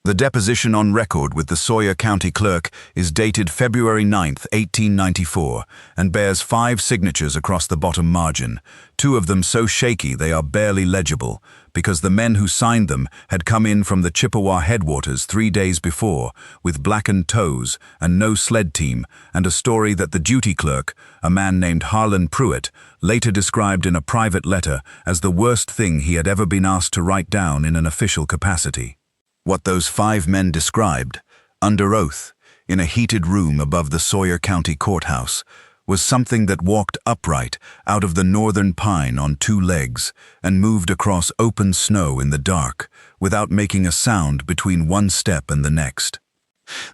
The deposition on record with the Sawyer County Clerk is dated February 9, 1894, and bears 5 signatures across the bottom margin, 2 of them so shaky they are barely legible, because the men who signed them had come in from the Chippewa headwaters 3 days before, with blackened toes and no sled team, and a story that the duty clerk, a man named Harlan Pruitt, later described in a private letter as the worst thing he had ever been asked to write down in an official capacity. What those 5 men described, under oath, in a heated room above the Sawyer County Courthouse, was something that walked upright out of the northern pine on 2 legs and moved across open snow in the dark without making a sound between one step and the next.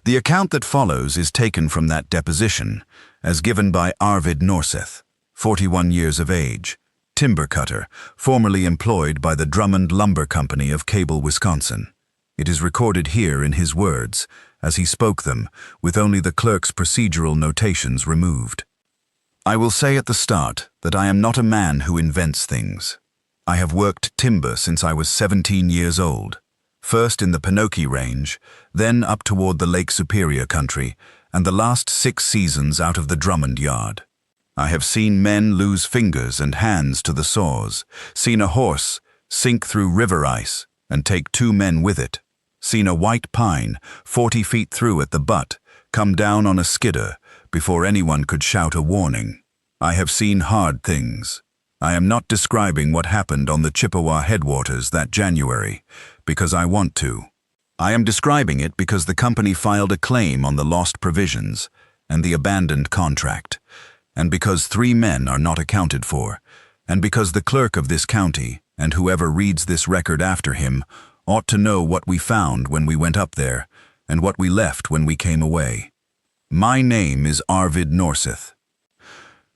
The account that follows is taken from that deposition, as given by Arvid Norseth, 41 years of age, timber cutter, formerly employed by the Drummond Lumber Company of Cable, Wisconsin. It is recorded here in his words, as he spoke them, with only the clerk's procedural notations removed. I will say at the start that I am not a man who invents things. I have worked timber since I was 17 years old, first in the Pinocchio Range, then up toward the Lake Superior country, and the last 6 seasons out of the Drummond yard. I have seen men lose fingers and hands to the saws, seen a horse sink through river ice and take 2 men with it, seen a white pine 40 feet through at the butt come down on a skidder before anyone could shout a warning. I have seen hard things. I am not describing what happened on the Chippewa headwaters that January, because I want to. I am describing it because the company filed a claim on the lost provisions and the abandoned contract, and because 3 men are not accounted for, and because the clerk of this county, and whoever reads this record after him, ought to know what we found when we went up there, and what we left when we came away. My name is Arvid Norseth.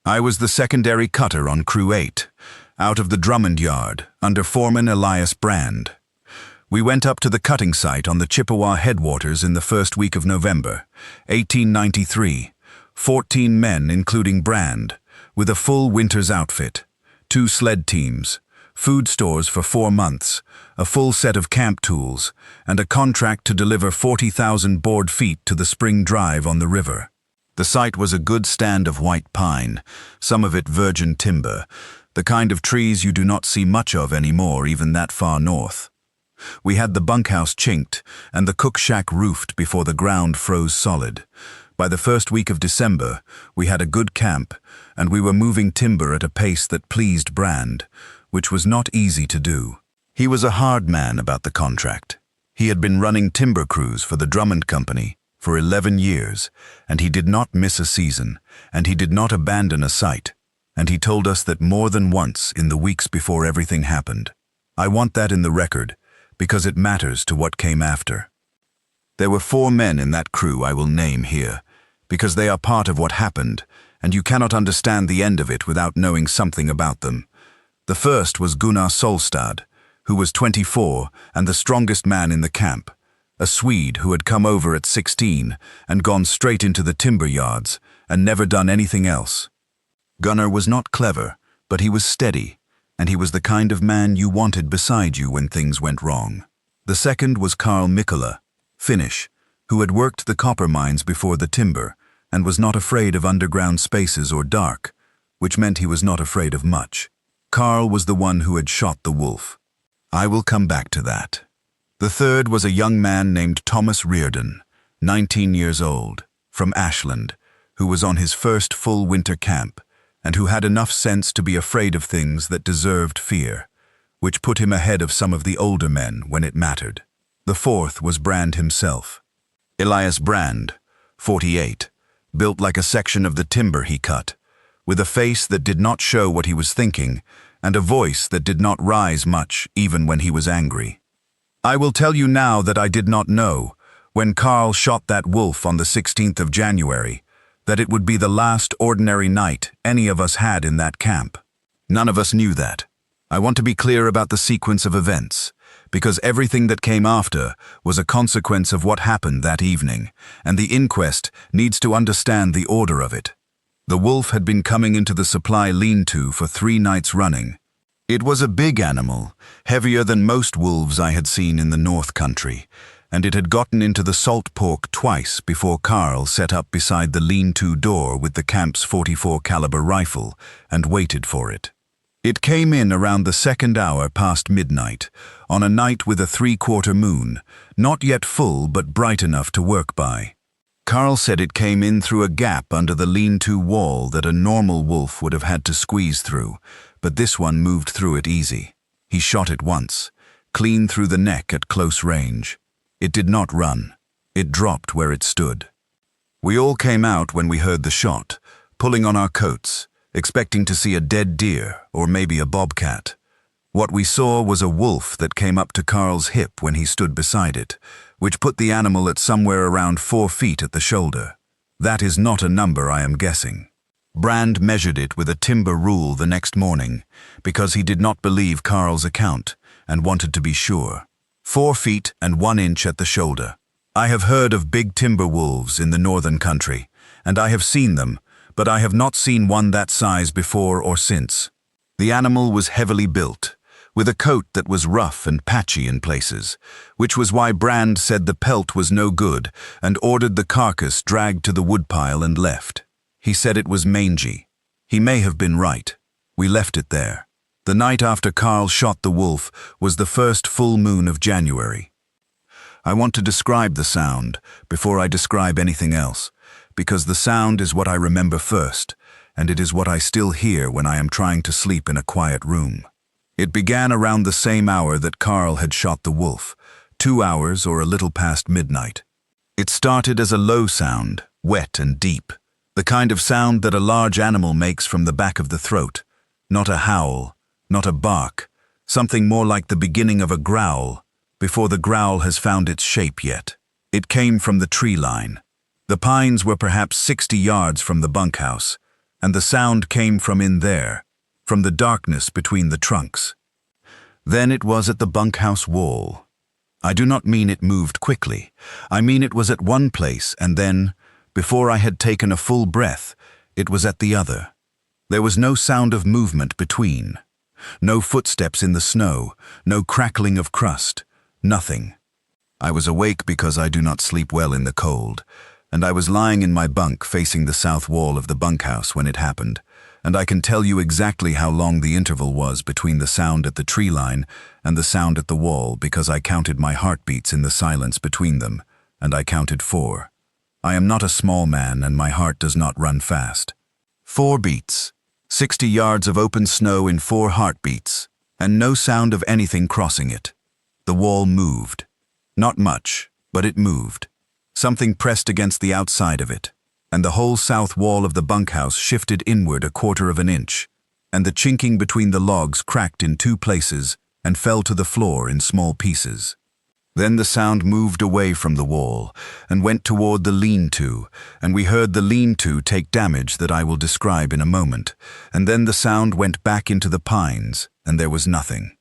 I was the secondary cutter on Crew 8, out of the Drummond yard, under Foreman Elias Brand. We went up to the cutting site on the Chippewa headwaters in the first week of November, 1893, 14 men including Brand, with a full winter's outfit, 2 sled teams, food stores for 4 months, a full set of camp tools, and a contract to deliver 40,000 board feet to the spring drive on the river. The site was a good stand of white pine, some of it virgin timber, the kind of trees you do not see much of anymore even that far north. We had the bunkhouse chinked and the cook shack roofed before the ground froze solid. By the first week of December, we had a good camp, and we were moving timber at a pace that pleased Brand, which was not easy to do. He was a hard man about the contract. He had been running timber crews for the Drummond Company for 11 years, and he did not miss a season, and he did not abandon a site, and he told us that more than once in the weeks before everything happened. I want that in the record, because it matters to what came after. There were 4 men in that crew I will name here, because they are part of what happened, and you cannot understand the end of it without knowing something about them. The first was Gunnar Solstad, who was 24 and the strongest man in the camp, a Swede who had come over at 16 and gone straight into the timber yards and never done anything else. Gunnar was not clever, but he was steady, and he was the kind of man you wanted beside you when things went wrong. The second was Carl Mikkola, Finnish, who had worked the copper mines before the timber and was not afraid of underground spaces or dark, which meant he was not afraid of much. Carl was the one who had shot the wolf. I will come back to that. The third was a young man named Thomas Reardon, 19 years old, from Ashland, who was on his first full winter camp, and who had enough sense to be afraid of things that deserved fear, which put him ahead of some of the older men when it mattered. The fourth was Brand himself. Elias Brand, 48, built like a section of the timber he cut, with a face that did not show what he was thinking, and a voice that did not rise much even when he was angry. I will tell you now that I did not know, when Carl shot that wolf on the 16th of January, that it would be the last ordinary night any of us had in that camp. None of us knew that. I want to be clear about the sequence of events, because everything that came after was a consequence of what happened that evening, and the inquest needs to understand the order of it. The wolf had been coming into the supply lean-to for 3 nights running. It was a big animal, heavier than most wolves I had seen in the North Country, and it had gotten into the salt pork twice before Carl set up beside the lean-to door with the camp's 44 caliber rifle and waited for it. It came in around the second hour past midnight, on a night with a 3/4 moon, not yet full but bright enough to work by. Carl said it came in through a gap under the lean-to wall that a normal wolf would have had to squeeze through, but this one moved through it easy. He shot it once, clean through the neck at close range. It did not run. It dropped where it stood. We all came out when we heard the shot, pulling on our coats, expecting to see a dead deer or maybe a bobcat. What we saw was a wolf that came up to Carl's hip when he stood beside it, which put the animal at somewhere around 4 feet at the shoulder. That is not a number I am guessing. Brand measured it with a timber rule the next morning, because he did not believe Carl's account and wanted to be sure. 4 feet and 1 inch at the shoulder. I have heard of big timber wolves in the northern country, and I have seen them, but I have not seen one that size before or since. The animal was heavily built, with a coat that was rough and patchy in places, which was why Brand said the pelt was no good and ordered the carcass dragged to the woodpile and left. He said it was mangy. He may have been right. We left it there. The night after Carl shot the wolf was the first full moon of January. I want to describe the sound before I describe anything else, because the sound is what I remember first, and it is what I still hear when I am trying to sleep in a quiet room. It began around the same hour that Carl had shot the wolf, 2 hours or a little past midnight. It started as a low sound, wet and deep, the kind of sound that a large animal makes from the back of the throat, not a howl, not a bark, something more like the beginning of a growl, before the growl has found its shape yet. It came from the tree line. The pines were perhaps 60 yards from the bunkhouse, and the sound came from in there, from the darkness between the trunks. Then it was at the bunkhouse wall. I do not mean it moved quickly. I mean it was at one place, and then, before I had taken a full breath, it was at the other. There was no sound of movement between. No footsteps in the snow, no crackling of crust, nothing. I was awake because I do not sleep well in the cold, and I was lying in my bunk facing the south wall of the bunkhouse when it happened, and I can tell you exactly how long the interval was between the sound at the tree line and the sound at the wall because I counted my heartbeats in the silence between them, and I counted 4. I am not a small man and my heart does not run fast. 4 beats, 60 yards of open snow in 4 heartbeats, and no sound of anything crossing it. The wall moved. Not much, but it moved. Something pressed against the outside of it, and the whole south wall of the bunkhouse shifted inward 1/4 of an inch, and the chinking between the logs cracked in 2 places and fell to the floor in small pieces. Then the sound moved away from the wall and went toward the lean-to, and we heard the lean-to take damage that I will describe in a moment, and then the sound went back into the pines, and there was nothing.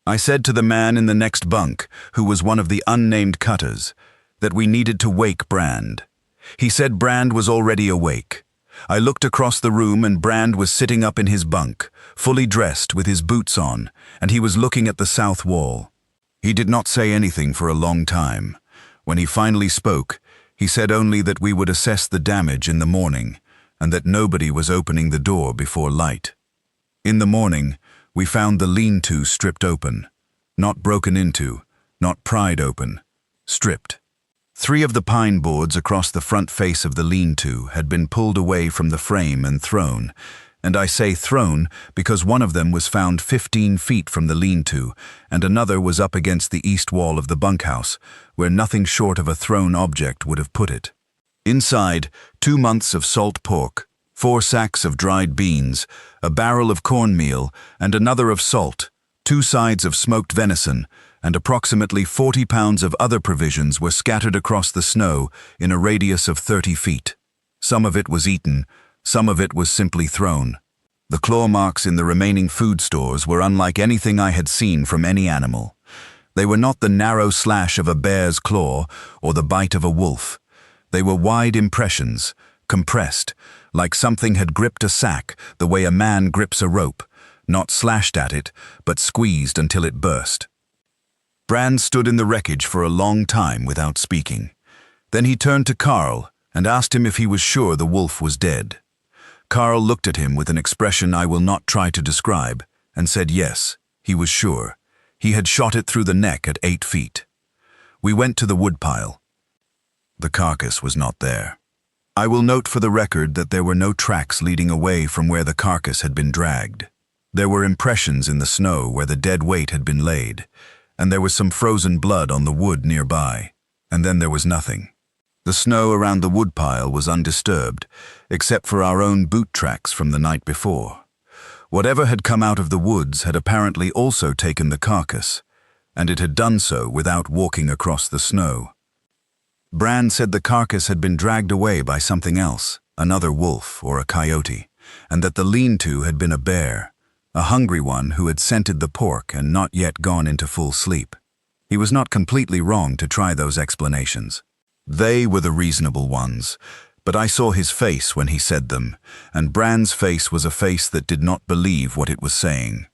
I said to the man in the next bunk, who was one of the unnamed cutters, that we needed to wake Brand. He said Brand was already awake. I looked across the room and Brand was sitting up in his bunk, fully dressed with his boots on, and he was looking at the south wall. He did not say anything for a long time. When he finally spoke, he said only that we would assess the damage in the morning, and that nobody was opening the door before light. In the morning, we found the lean-to stripped open. Not broken into, not pried open. Stripped. 3 of the pine boards across the front face of the lean-to had been pulled away from the frame and thrown, and I say thrown because one of them was found 15 feet from the lean-to, and another was up against the east wall of the bunkhouse, where nothing short of a thrown object would have put it. Inside, 2 months of salt pork, 4 sacks of dried beans, a barrel of cornmeal, and another of salt, 2 sides of smoked venison, and approximately 40 pounds of other provisions were scattered across the snow in a radius of 30 feet. Some of it was eaten, some of it was simply thrown. The claw marks in the remaining food stores were unlike anything I had seen from any animal. They were not the narrow slash of a bear's claw or the bite of a wolf. They were wide impressions, compressed, like something had gripped a sack the way a man grips a rope, not slashed at it, but squeezed until it burst. Brand stood in the wreckage for a long time without speaking. Then he turned to Carl and asked him if he was sure the wolf was dead. Carl looked at him with an expression I will not try to describe and said yes, he was sure. He had shot it through the neck at 8 feet. We went to the woodpile. The carcass was not there. I will note for the record that there were no tracks leading away from where the carcass had been dragged. There were impressions in the snow where the dead weight had been laid, and there was some frozen blood on the wood nearby, and then there was nothing. The snow around the woodpile was undisturbed, except for our own boot tracks from the night before. Whatever had come out of the woods had apparently also taken the carcass, and it had done so without walking across the snow. Brand said the carcass had been dragged away by something else, another wolf or a coyote, and that the lean-to had been a bear, a hungry one who had scented the pork and not yet gone into full sleep. He was not completely wrong to try those explanations. They were the reasonable ones, but I saw his face when he said them, and Brand's face was a face that did not believe what it was saying.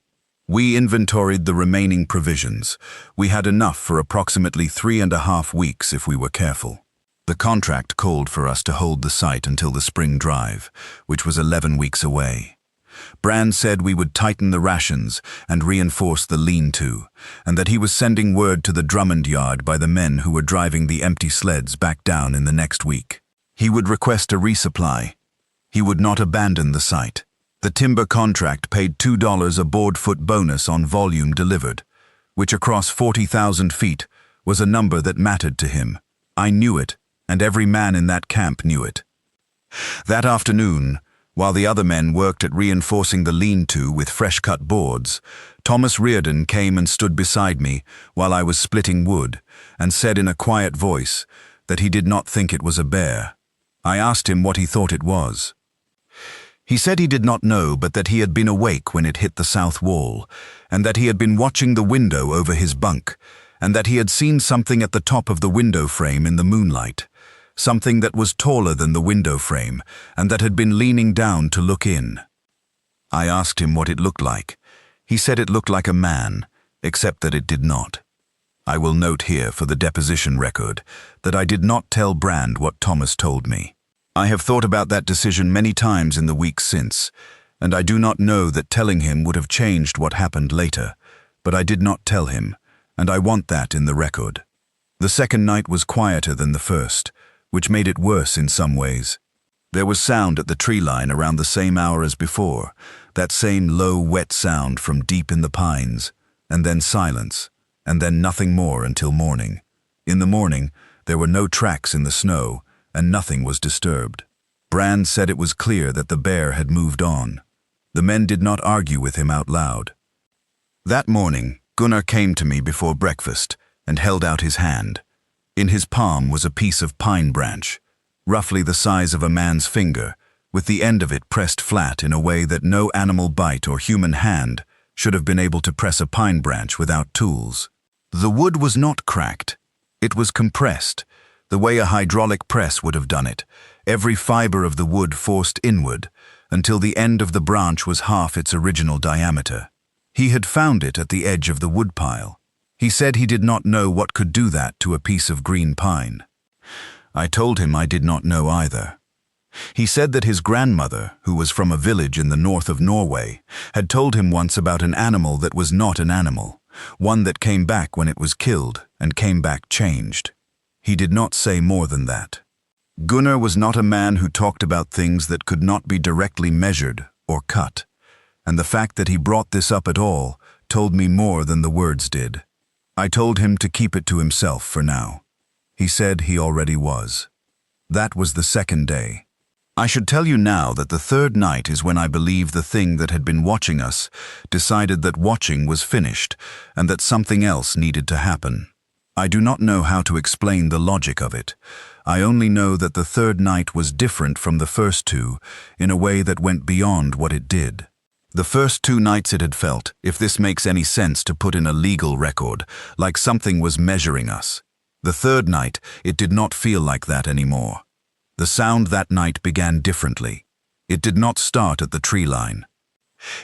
We inventoried the remaining provisions. We had enough for approximately 3.5 weeks if we were careful. The contract called for us to hold the site until the spring drive, which was 11 weeks away. Brand said we would tighten the rations and reinforce the lean-to, and that he was sending word to the Drummond yard by the men who were driving the empty sleds back down in the next week. He would request a resupply. He would not abandon the site. The timber contract paid $2 a board-foot bonus on volume delivered, which across 40,000 feet was a number that mattered to him. I knew it, and every man in that camp knew it. That afternoon, while the other men worked at reinforcing the lean-to with fresh-cut boards, Thomas Reardon came and stood beside me while I was splitting wood, and said in a quiet voice that he did not think it was a bear. I asked him what he thought it was. He said he did not know, but that he had been awake when it hit the south wall, and that he had been watching the window over his bunk, and that he had seen something at the top of the window frame in the moonlight. Something that was taller than the window frame, and that had been leaning down to look in. I asked him what it looked like. He said it looked like a man, except that it did not. I will note here for the deposition record that I did not tell Brand what Thomas told me. I have thought about that decision many times in the weeks since, and I do not know that telling him would have changed what happened later, but I did not tell him, and I want that in the record. The second night was quieter than the first, which made it worse in some ways. There was sound at the tree line around the same hour as before, that same low, wet sound from deep in the pines, and then silence, and then nothing more until morning. In the morning, there were no tracks in the snow, and nothing was disturbed. Brand said it was clear that the bear had moved on. The men did not argue with him out loud. That morning, Gunnar came to me before breakfast and held out his hand. In his palm was a piece of pine branch, roughly the size of a man's finger, with the end of it pressed flat in a way that no animal bite or human hand should have been able to press a pine branch without tools. The wood was not cracked. It was compressed, the way a hydraulic press would have done it, every fiber of the wood forced inward, until the end of the branch was half its original diameter. He had found it at the edge of the woodpile. He said he did not know what could do that to a piece of green pine. I told him I did not know either. He said that his grandmother, who was from a village in the north of Norway, had told him once about an animal that was not an animal, one that came back when it was killed and came back changed. He did not say more than that. Gunnar was not a man who talked about things that could not be directly measured or cut, and the fact that he brought this up at all told me more than the words did. I told him to keep it to himself for now. He said he already was. That was the second day. I should tell you now that the third night is when I believe the thing that had been watching us decided that watching was finished and that something else needed to happen. I do not know how to explain the logic of it. I only know that the third night was different from the first two in a way that went beyond what it did. The first 2 nights it had felt, if this makes any sense to put in a legal record, like something was measuring us. The third night, it did not feel like that anymore. The sound that night began differently. It did not start at the tree line.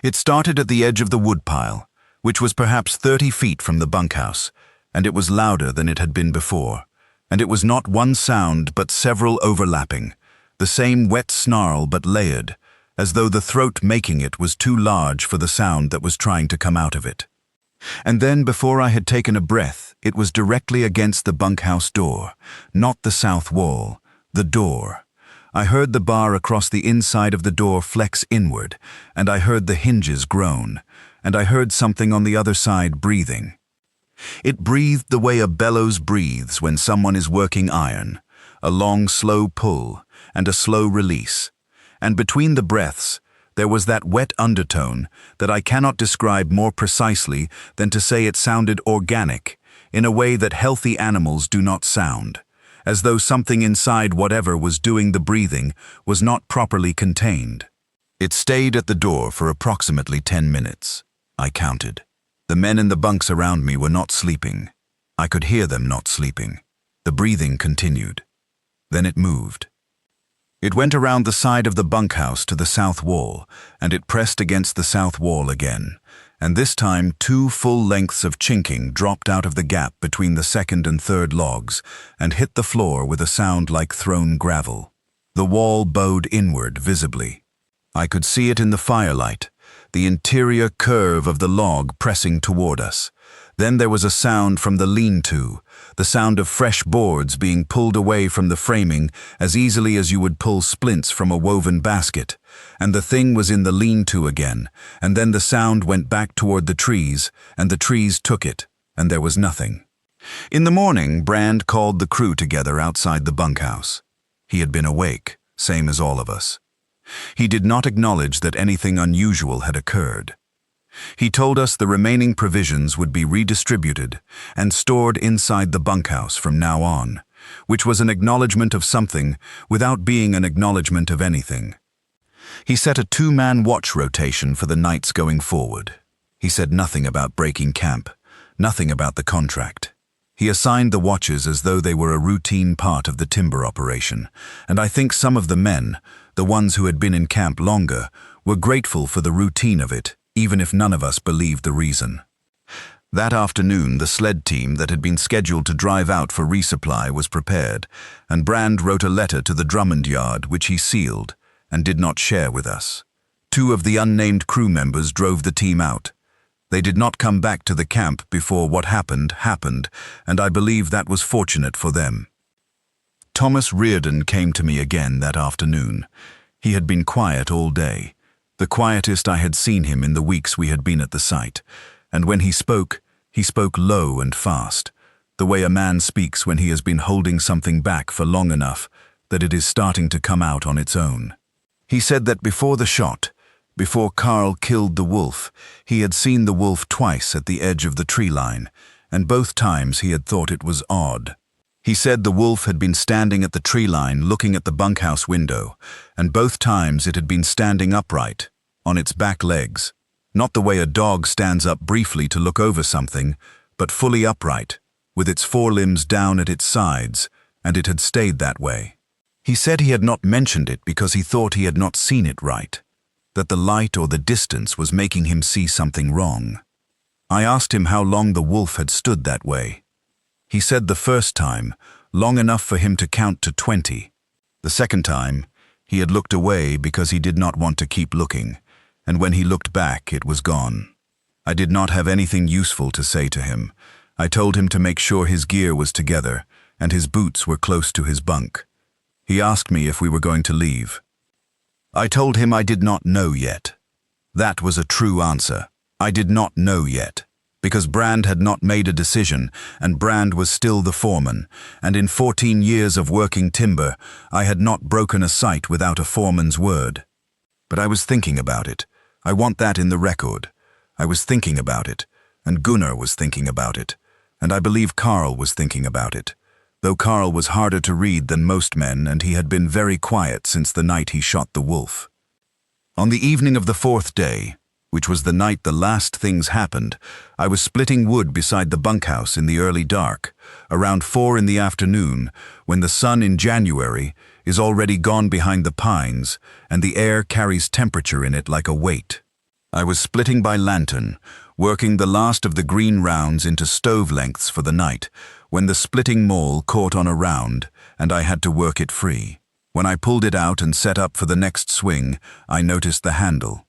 It started at the edge of the woodpile, which was perhaps 30 feet from the bunkhouse, and it was louder than it had been before, and it was not one sound but several overlapping, the same wet snarl but layered, as though the throat making it was too large for the sound that was trying to come out of it. And then, before I had taken a breath, it was directly against the bunkhouse door, not the south wall, the door. I heard the bar across the inside of the door flex inward, and I heard the hinges groan, and I heard something on the other side breathing. It breathed the way a bellows breathes when someone is working iron, a long, slow pull and a slow release. And between the breaths, there was that wet undertone that I cannot describe more precisely than to say it sounded organic, in a way that healthy animals do not sound, as though something inside whatever was doing the breathing was not properly contained. It stayed at the door for approximately 10 minutes. I counted. The men in the bunks around me were not sleeping. I could hear them not sleeping. The breathing continued. Then it moved. It went around the side of the bunkhouse to the south wall, and it pressed against the south wall again, and this time 2 full lengths of chinking dropped out of the gap between the second and third logs and hit the floor with a sound like thrown gravel. The wall bowed inward visibly. I could see it in the firelight, the interior curve of the log pressing toward us. Then there was a sound from the lean-to, the sound of fresh boards being pulled away from the framing as easily as you would pull splints from a woven basket, and the thing was in the lean-to again, and then the sound went back toward the trees, and the trees took it, and there was nothing. In the morning, Brand called the crew together outside the bunkhouse. He had been awake, same as all of us. He did not acknowledge that anything unusual had occurred. He told us the remaining provisions would be redistributed and stored inside the bunkhouse from now on, which was an acknowledgement of something without being an acknowledgement of anything. He set a 2-man watch rotation for the nights going forward. He said nothing about breaking camp, nothing about the contract. He assigned the watches as though they were a routine part of the timber operation, and I think some of the men, the ones who had been in camp longer, were grateful for the routine of it, even if none of us believed the reason. That afternoon, the sled team that had been scheduled to drive out for resupply was prepared, and Brand wrote a letter to the Drummond yard which he sealed and did not share with us. 2 of the unnamed crew members drove the team out. They did not come back to the camp before what happened, and I believe that was fortunate for them. Thomas Reardon came to me again that afternoon. He had been quiet all day, the quietest I had seen him in the weeks we had been at the site, and when he spoke low and fast, the way a man speaks when he has been holding something back for long enough that it is starting to come out on its own. He said that before the shot, before Carl killed the wolf, he had seen the wolf twice at the edge of the tree line, and both times he had thought it was odd. He said the wolf had been standing at the tree line looking at the bunkhouse window, and both times it had been standing upright, on its back legs, not the way a dog stands up briefly to look over something, but fully upright, with its forelimbs down at its sides, and it had stayed that way. He said he had not mentioned it because he thought he had not seen it right, that the light or the distance was making him see something wrong. I asked him how long the wolf had stood that way. He said the first time, long enough for him to count to 20. The second time, he had looked away because he did not want to keep looking, and when he looked back, it was gone. I did not have anything useful to say to him. I told him to make sure his gear was together and his boots were close to his bunk. He asked me if we were going to leave. I told him I did not know yet. That was a true answer. I did not know yet, because Brand had not made a decision, and Brand was still the foreman, and in 14 years of working timber, I had not broken a site without a foreman's word. But I was thinking about it. I want that in the record. I was thinking about it, and Gunnar was thinking about it, and I believe Carl was thinking about it, though Carl was harder to read than most men, and he had been very quiet since the night he shot the wolf. On the evening of the 4th day, which was the night the last things happened, I was splitting wood beside the bunkhouse in the early dark, around 4 in the afternoon, when the sun in January is already gone behind the pines, and the air carries temperature in it like a weight. I was splitting by lantern, working the last of the green rounds into stove lengths for the night, when the splitting maul caught on a round, and I had to work it free. When I pulled it out and set up for the next swing, I noticed the handle.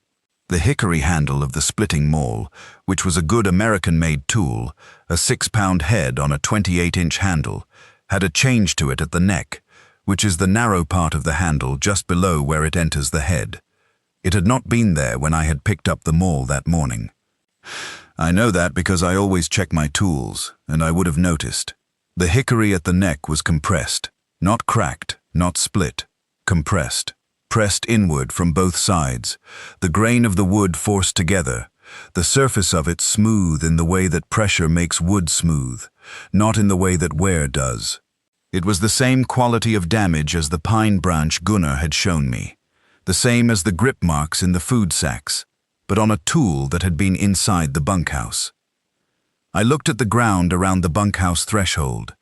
The hickory handle of the splitting maul, which was a good American-made tool, a 6-pound head on a 28-inch handle, had a change to it at the neck, which is the narrow part of the handle just below where it enters the head. It had not been there when I had picked up the maul that morning. I know that because I always check my tools, and I would have noticed. The hickory at the neck was compressed, not cracked, not split, compressed, pressed inward from both sides, the grain of the wood forced together, the surface of it smooth in the way that pressure makes wood smooth, not in the way that wear does. It was the same quality of damage as the pine branch Gunnar had shown me, the same as the grip marks in the food sacks, but on a tool that had been inside the bunkhouse. I looked at the ground around the bunkhouse threshold.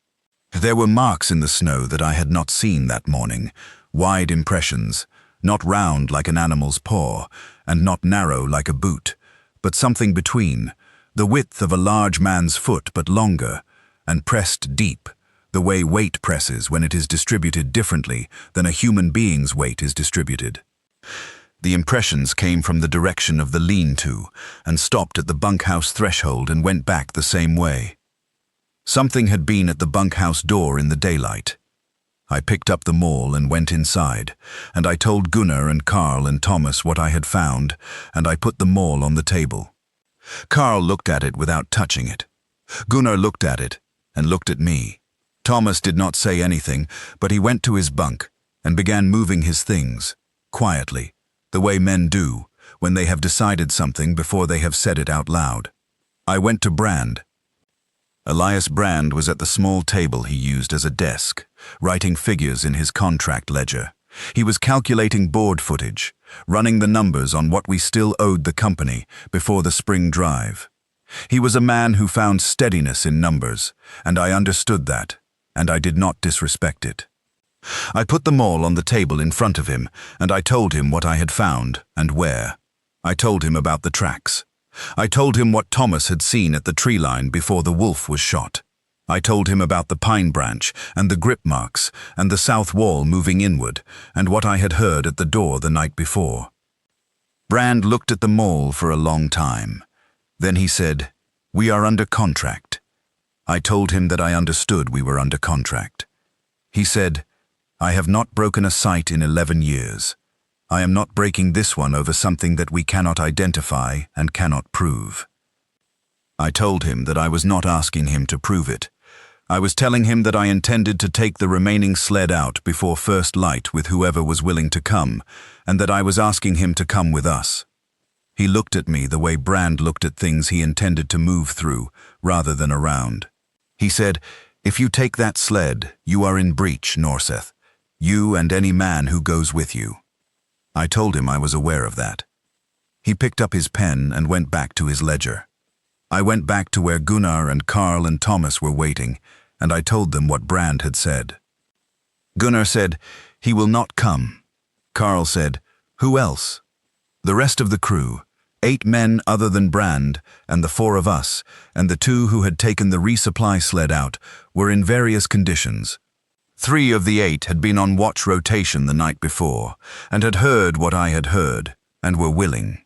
There were marks in the snow that I had not seen that morning, wide impressions, not round like an animal's paw, and not narrow like a boot, but something between, the width of a large man's foot but longer, and pressed deep, the way weight presses when it is distributed differently than a human being's weight is distributed. The impressions came from the direction of the lean-to, and stopped at the bunkhouse threshold and went back the same way. Something had been at the bunkhouse door in the daylight. I picked up the maul and went inside, and I told Gunnar and Carl and Thomas what I had found, and I put the maul on the table. Carl looked at it without touching it. Gunnar looked at it, and looked at me. Thomas did not say anything, but he went to his bunk, and began moving his things, quietly, the way men do, when they have decided something before they have said it out loud. I went to Brand. Elias Brand was at the small table he used as a desk, writing figures in his contract ledger. He was calculating board footage, running the numbers on what we still owed the company before the spring drive. He was a man who found steadiness in numbers, and I understood that, and I did not disrespect it. I put the maul on the table in front of him, and I told him what I had found and where. I told him about the tracks. I told him what Thomas had seen at the tree line before the wolf was shot. I told him about the pine branch and the grip marks and the south wall moving inward, and what I had heard at the door the night before. Brand looked at the maul for a long time. Then he said, "We are under contract." I told him that I understood we were under contract. He said, "I have not broken a sight in 11 years. I am not breaking this one over something that we cannot identify and cannot prove." I told him that I was not asking him to prove it. I was telling him that I intended to take the remaining sled out before first light with whoever was willing to come, and that I was asking him to come with us. He looked at me the way Brand looked at things he intended to move through, rather than around. He said, "If you take that sled, you are in breach, Norseth. You and any man who goes with you." I told him I was aware of that. He picked up his pen and went back to his ledger. I went back to where Gunnar and Carl and Thomas were waiting, and I told them what Brand had said. Gunnar said, "He will not come." Carl said, "Who else?" The rest of the crew, 8 men other than Brand, and the 4 of us, and the 2 who had taken the resupply sled out, were in various conditions. 3 of the 8 had been on watch rotation the night before, and had heard what I had heard, and were willing.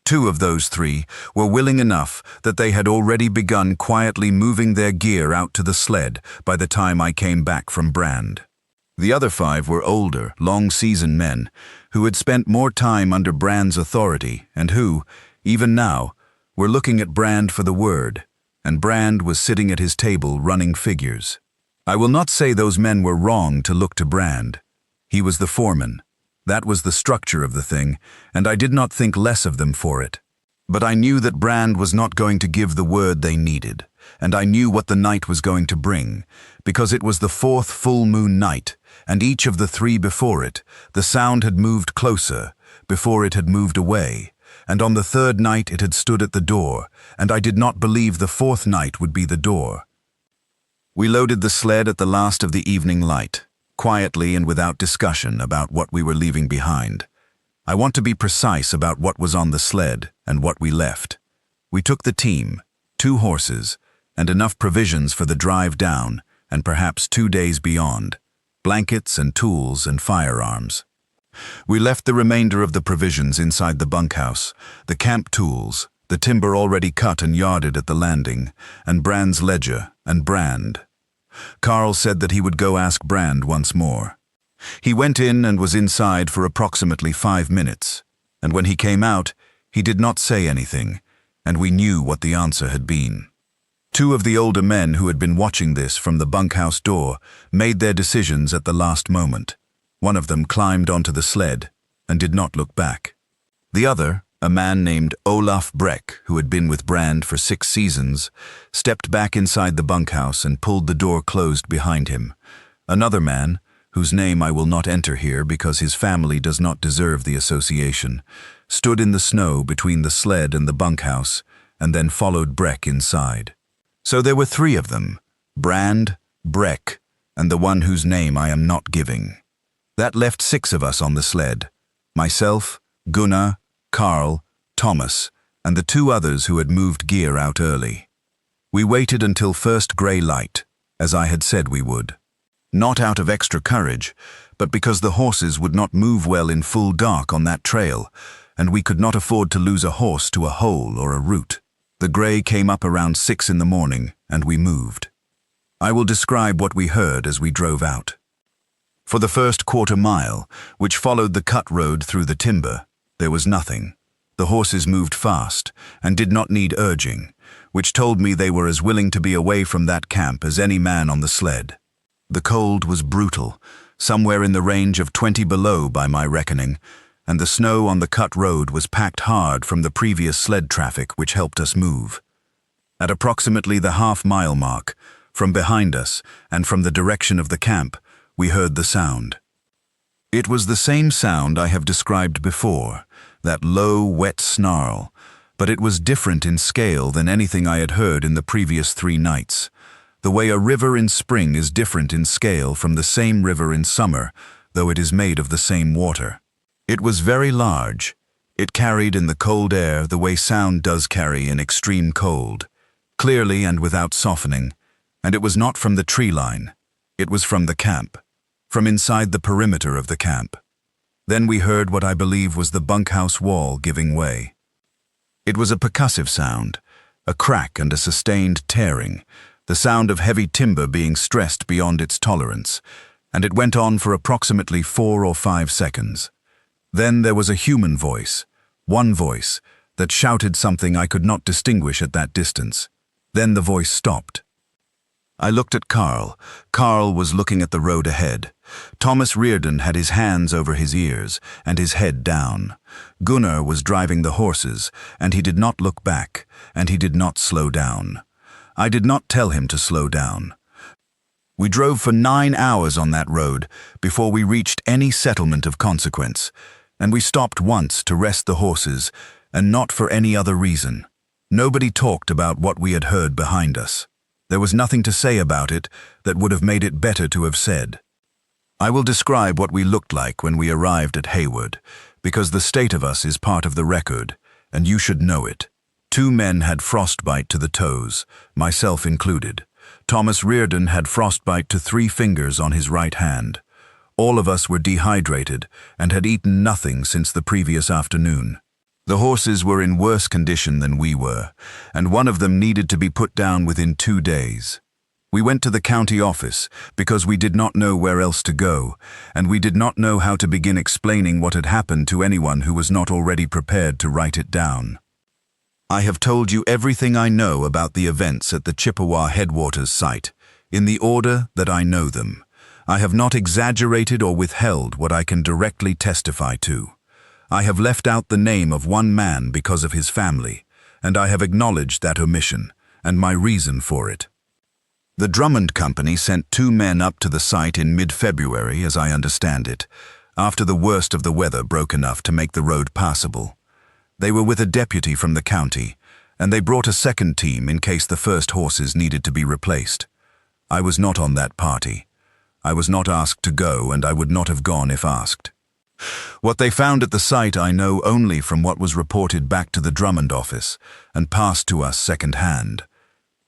2 of those 3 were willing enough that they had already begun quietly moving their gear out to the sled by the time I came back from Brand. The other 5 were older, long-seasoned men, who had spent more time under Brand's authority, and who, even now, were looking at Brand for the word, and Brand was sitting at his table running figures. I will not say those men were wrong to look to Brand. He was the foreman. That was the structure of the thing, and I did not think less of them for it. But I knew that Brand was not going to give the word they needed, and I knew what the night was going to bring, because it was the 4th full moon night, and each of the 3 before it, the sound had moved closer, before it had moved away, and on the 3rd night it had stood at the door, and I did not believe the 4th night would be the door. We loaded the sled at the last of the evening light, quietly and without discussion about what we were leaving behind. I want to be precise about what was on the sled and what we left. We took the team, 2 horses, and enough provisions for the drive down, and perhaps 2 days beyond, blankets and tools and firearms. We left the remainder of the provisions inside the bunkhouse, the camp tools, the timber already cut and yarded at the landing, and Brand's ledger and Brand. Carl said that he would go ask Brand once more. He went in and was inside for approximately 5 minutes, and when he came out, he did not say anything, and we knew what the answer had been. 2 of the older men who had been watching this from the bunkhouse door made their decisions at the last moment. One of them climbed onto the sled and did not look back. The other, a man named Olaf Breck, who had been with Brand for 6 seasons, stepped back inside the bunkhouse and pulled the door closed behind him. Another man, whose name I will not enter here because his family does not deserve the association, stood in the snow between the sled and the bunkhouse and then followed Breck inside. So there were 3 of them, Brand, Breck, and the one whose name I am not giving. That left 6 of us on the sled, myself, Gunnar, Carl, Thomas, and the 2 others who had moved gear out early. We waited until first grey light, as I had said we would. Not out of extra courage, but because the horses would not move well in full dark on that trail, and we could not afford to lose a horse to a hole or a root. The grey came up around 6 in the morning, and we moved. I will describe what we heard as we drove out. For the first quarter mile, which followed the cut road through the timber, there was nothing. The horses moved fast and did not need urging, which told me they were as willing to be away from that camp as any man on the sled. The cold was brutal, somewhere in the range of 20 below by my reckoning, and the snow on the cut road was packed hard from the previous sled traffic which helped us move. At approximately the half-mile mark, from behind us and from the direction of the camp, we heard the sound. It was the same sound I have described before, that low, wet snarl, but it was different in scale than anything I had heard in the previous 3 nights. The way a river in spring is different in scale from the same river in summer, though it is made of the same water. It was very large. It carried in the cold air the way sound does carry in extreme cold, clearly and without softening, and it was not from the tree line. It was from the camp, from inside the perimeter of the camp. Then we heard what I believe was the bunkhouse wall giving way. It was a percussive sound, a crack and a sustained tearing, the sound of heavy timber being stressed beyond its tolerance, and it went on for approximately 4 or 5 seconds. Then there was a human voice, one voice, that shouted something I could not distinguish at that distance. Then the voice stopped. I looked at Carl. Carl was looking at the road ahead. Thomas Reardon had his hands over his ears and his head down. Gunnar was driving the horses, and he did not look back, and he did not slow down. I did not tell him to slow down. We drove for 9 hours on that road before we reached any settlement of consequence, and we stopped once to rest the horses, and not for any other reason. Nobody talked about what we had heard behind us. There was nothing to say about it that would have made it better to have said. I will describe what we looked like when we arrived at Hayward, because the state of us is part of the record, and you should know it. 2 men had frostbite to the toes, myself included. Thomas Reardon had frostbite to 3 fingers on his right hand. All of us were dehydrated and had eaten nothing since the previous afternoon. The horses were in worse condition than we were, and one of them needed to be put down within 2 days. We went to the county office because we did not know where else to go, and we did not know how to begin explaining what had happened to anyone who was not already prepared to write it down. I have told you everything I know about the events at the Chippewa Headwaters site, in the order that I know them. I have not exaggerated or withheld what I can directly testify to. I have left out the name of one man because of his family, and I have acknowledged that omission, and my reason for it. The Drummond Company sent 2 men up to the site in mid-February, as I understand it, after the worst of the weather broke enough to make the road passable. They were with a deputy from the county, and they brought a second team in case the first horses needed to be replaced. I was not on that party. I was not asked to go, and I would not have gone if asked. What they found at the site I know only from what was reported back to the Drummond office and passed to us second-hand.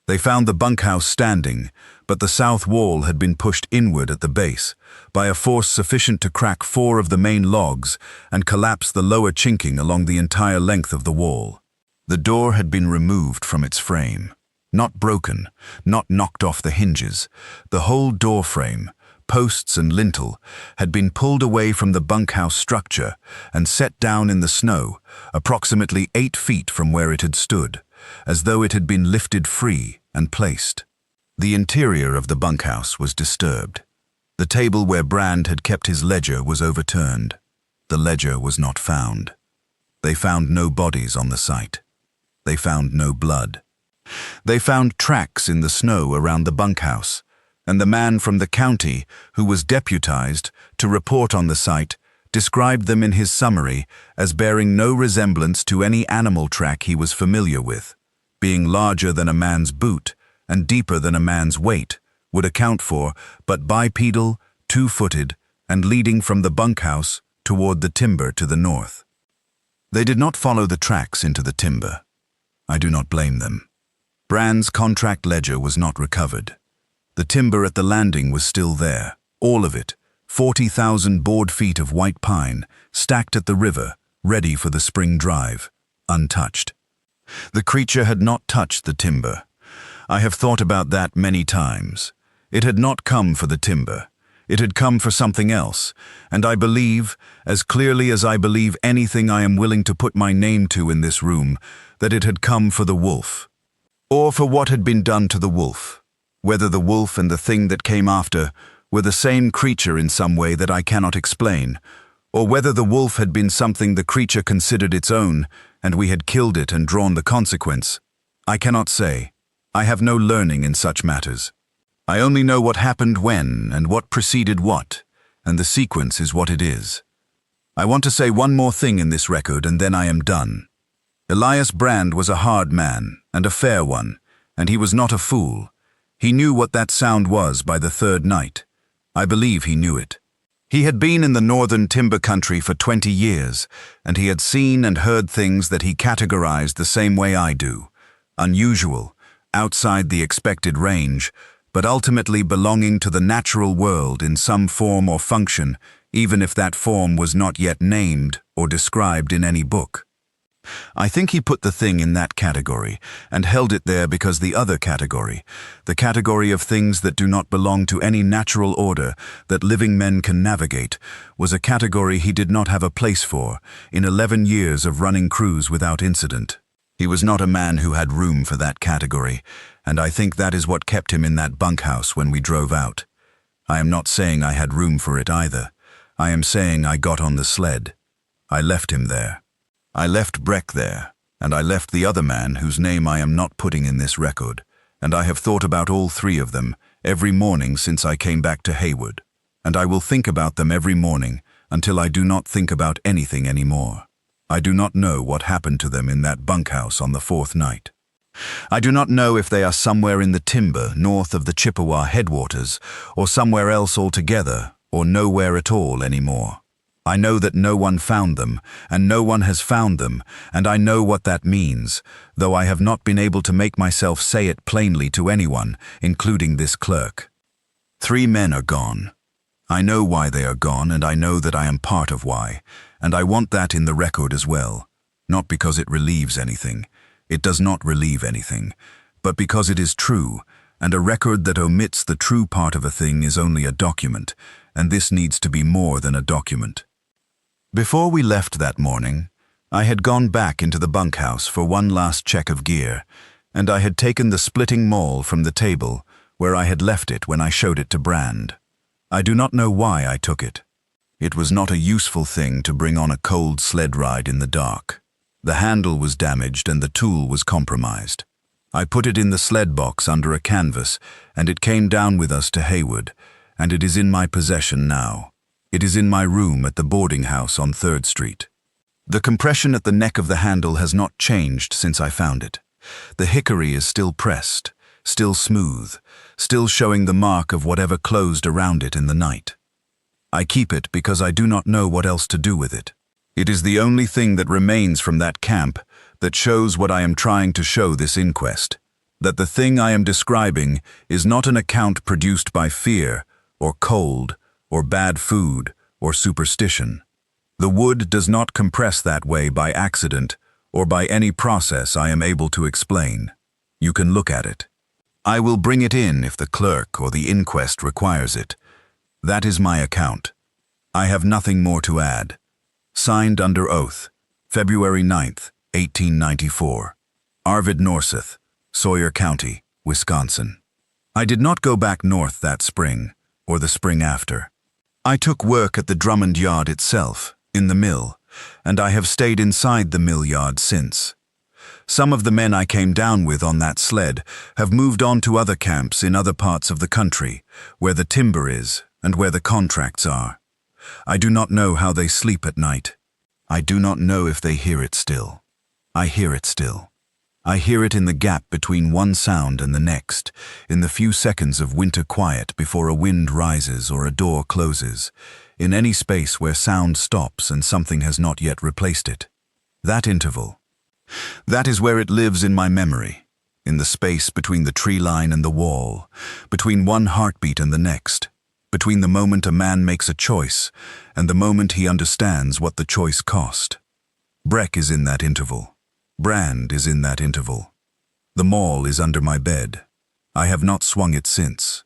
They found the bunkhouse standing, but the south wall had been pushed inward at the base by a force sufficient to crack 4 of the main logs and collapse the lower chinking along the entire length of the wall. The door had been removed from its frame. Not broken, not knocked off the hinges. The whole door frame, posts and lintel, had been pulled away from the bunkhouse structure and set down in the snow, approximately 8 feet from where it had stood, as though it had been lifted free and placed. The interior of the bunkhouse was disturbed. The table where Brand had kept his ledger was overturned. The ledger was not found. They found no bodies on the site. They found no blood. They found tracks in the snow around the bunkhouse, and the man from the county who was deputized to report on the site described them in his summary as bearing no resemblance to any animal track he was familiar with. Being larger than a man's boot and deeper than a man's weight would account for, but bipedal, 2-footed, and leading from the bunkhouse toward the timber to the north. They did not follow the tracks into the timber. I do not blame them. Brand's contract ledger was not recovered. The timber at the landing was still there, all of it, 40,000 board feet of white pine, stacked at the river, ready for the spring drive, untouched. The creature had not touched the timber. I have thought about that many times. It had not come for the timber. It had come for something else, and I believe, as clearly as I believe anything I am willing to put my name to in this room, that it had come for the wolf. Or for what had been done to the wolf. Whether the wolf and the thing that came after were the same creature in some way that I cannot explain, or whether the wolf had been something the creature considered its own, and we had killed it and drawn the consequence, I cannot say. I have no learning in such matters. I only know what happened when and what preceded what, and the sequence is what it is. I want to say one more thing in this record and then I am done. Elias Brand was a hard man, and a fair one, and he was not a fool. He knew what that sound was by the 3rd night. I believe he knew it. He had been in the northern timber country for 20 years, and he had seen and heard things that he categorized the same way I do. Unusual, outside the expected range, but ultimately belonging to the natural world in some form or function, even if that form was not yet named or described in any book. I think he put the thing in that category and held it there because the other category, the category of things that do not belong to any natural order that living men can navigate, was a category he did not have a place for in 11 years of running crews without incident. He was not a man who had room for that category, and I think that is what kept him in that bunkhouse when we drove out. I am not saying I had room for it either. I am saying I got on the sled. I left him there. I left Breck there, and I left the other man whose name I am not putting in this record, and I have thought about all 3 of them every morning since I came back to Haywood, and I will think about them every morning until I do not think about anything anymore. I do not know what happened to them in that bunkhouse on the 4th night. I do not know if they are somewhere in the timber north of the Chippewa headwaters, or somewhere else altogether, or nowhere at all anymore. I know that no one found them, and no one has found them, and I know what that means, though I have not been able to make myself say it plainly to anyone, including this clerk. 3 men are gone. I know why they are gone, and I know that I am part of why, and I want that in the record as well, not because it relieves anything. It does not relieve anything, but because it is true, and a record that omits the true part of a thing is only a document, and this needs to be more than a document. Before we left that morning, I had gone back into the bunkhouse for one last check of gear, and I had taken the splitting maul from the table where I had left it when I showed it to Brand. I do not know why I took it. It was not a useful thing to bring on a cold sled ride in the dark. The handle was damaged and the tool was compromised. I put it in the sled box under a canvas, and it came down with us to Haywood, and it is in my possession now. It is in my room at the boarding house on 3rd Street. The compression at the neck of the handle has not changed since I found it. The hickory is still pressed, still smooth, still showing the mark of whatever closed around it in the night. I keep it because I do not know what else to do with it. It is the only thing that remains from that camp that shows what I am trying to show this inquest, that the thing I am describing is not an account produced by fear, or cold, or bad food, or superstition. The wood does not compress that way by accident, or by any process I am able to explain. You can look at it. I will bring it in if the clerk or the inquest requires it. That is my account. I have nothing more to add. Signed under oath, February 9th, 1894. Arvid Norseth, Sawyer County, Wisconsin. I did not go back north that spring, or the spring after. I took work at the Drummond yard itself, in the mill, and I have stayed inside the mill yard since. Some of the men I came down with on that sled have moved on to other camps in other parts of the country, where the timber is and where the contracts are. I do not know how they sleep at night. I do not know if they hear it still. I hear it still. I hear it in the gap between one sound and the next, in the few seconds of winter quiet before a wind rises or a door closes, in any space where sound stops and something has not yet replaced it. That interval. That is where it lives in my memory, in the space between the tree line and the wall, between one heartbeat and the next, between the moment a man makes a choice and the moment he understands what the choice cost. Breck is in that interval. Brand is in that interval. The maul is under my bed. I have not swung it since.